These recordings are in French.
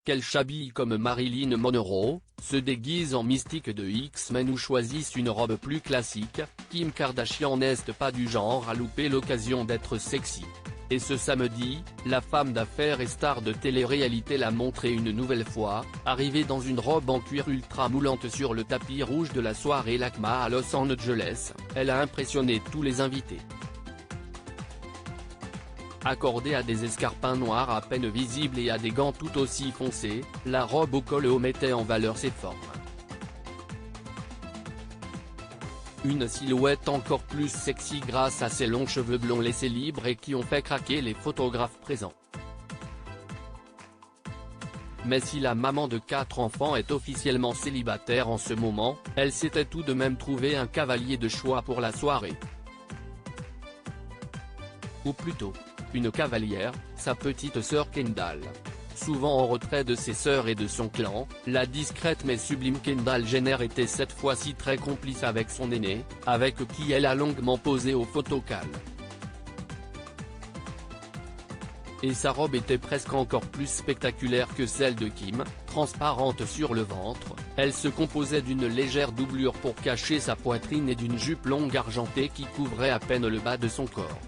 qu'elles s'habillent comme Marilyn Monroe, se déguisent en mystique de X-Men ou choisissent une robe plus classique, Kim Kardashian n'est pas du genre à louper l'occasion d'être sexy. Et ce samedi, la femme d'affaires et star de télé-réalité l'a montré une nouvelle fois, arrivée dans une robe en cuir ultra moulante sur le tapis rouge de la soirée LACMA à Los Angeles, elle a impressionné tous les invités. Accordée à des escarpins noirs à peine visibles et à des gants tout aussi foncés, la robe au col haut mettait en valeur ses formes. Une silhouette encore plus sexy grâce à ses longs cheveux blonds laissés libres et qui ont fait craquer les photographes présents. Mais si la maman de 4 enfants est officiellement célibataire en ce moment, elle s'était tout de même trouvé un cavalier de choix pour la soirée. Ou plutôt, une cavalière, sa petite sœur Kendall. Souvent en retrait de ses sœurs et de son clan, la discrète mais sublime Kendall Jenner était cette fois-ci très complice avec son aînée, avec qui elle a longuement posé au photocall. Et sa robe était presque encore plus spectaculaire que celle de Kim, transparente sur le ventre, elle se composait d'une légère doublure pour cacher sa poitrine et d'une jupe longue argentée qui couvrait à peine le bas de son corps.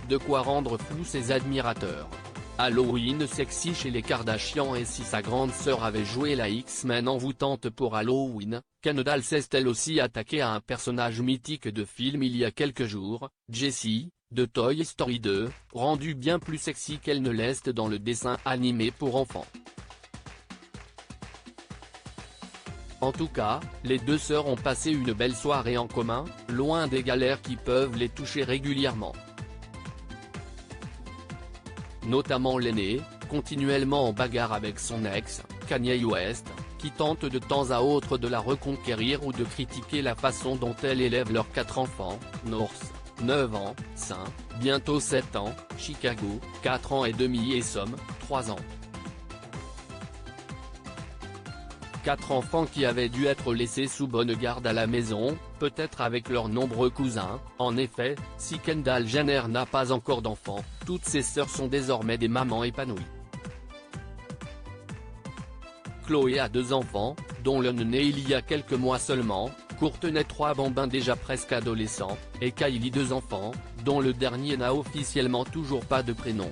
De quoi rendre flou ses admirateurs. Halloween sexy chez les Kardashian. Et si sa grande sœur avait joué la X-Men envoûtante pour Halloween, Kendall s'est elle aussi attaquée à un personnage mythique de film il y a quelques jours, Jessie, de Toy Story 2, rendue bien plus sexy qu'elle ne l'est dans le dessin animé pour enfants. En tout cas, les deux sœurs ont passé une belle soirée en commun, loin des galères qui peuvent les toucher régulièrement. Notamment l'aînée, continuellement en bagarre avec son ex, Kanye West, qui tente de temps à autre de la reconquérir ou de critiquer la façon dont elle élève leurs 4 enfants, North, 9 ans, St, bientôt 7 ans, Chicago, 4 ans et demi et Som, 3 ans. 4 enfants qui avaient dû être laissés sous bonne garde à la maison, peut-être avec leurs nombreux cousins. En effet, si Kendall Jenner n'a pas encore d'enfants, toutes ses sœurs sont désormais des mamans épanouies. Khloé a 2 enfants, dont l'un né il y a quelques mois seulement, Kourtney 3 bambins déjà presque adolescents, et Kylie 2 enfants, dont le dernier n'a officiellement toujours pas de prénom.